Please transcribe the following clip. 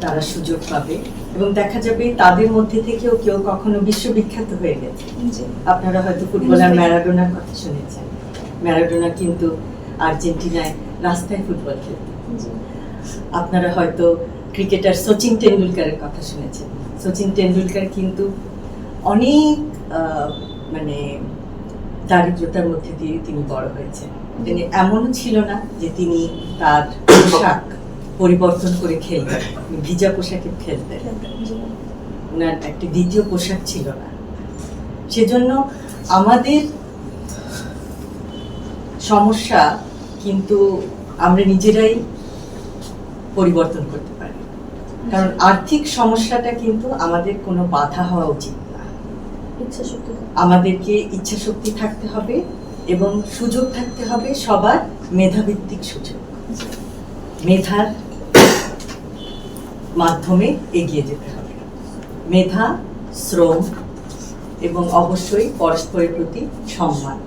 তারা সুযোগ পাবে এবং দেখা যাবে তাদের মধ্যে থেকেও কেউ কখনো বিশ্ববিখ্যাত হয়ে গেছে। আপনারা হয়তো ফুটবলার ম্যারাডোনার কথা শুনেছেন। ম্যারাডোনা কিন্তু আর্জেন্টিনায় রাস্তায় ফুটবল খেলতেন। আপনারা হয়তো ক্রিকেটার সচিন টেন্ডুলকারের কথা শুনেছেন। সচিন টেন্ডুলকার কিন্তু অনেক মানে দারিদ্রতার মধ্যে দিয়ে তিনি বড় হয়েছেন। তিনি এমনও ছিল না যে তিনি তার পোশাক পরিবর্তন করে খেলতেন, ভিজা পোশাকে খেলতেন, ওনার একটি দ্বিতীয় পোশাক ছিল না। সেজন্য আমাদের সমস্যা কিন্তু আমরা নিজেরাই পরিবর্তন করতে পারি, কারণ আর্থিক সমস্যাটা কিন্তু আমাদের কোনো বাধা হওয়া উচিত না। আমাদেরকে ইচ্ছা শক্তি থাকতে হবে এবং সুযোগ থাকতে হবে, সবার মেধাভিত্তিক সুযোগ। মেধার মাধ্যমে এগিয়ে যেতে হবে। মেধা, শ্রম এবং অবশ্যই পরস্পরের প্রতি সম্মান।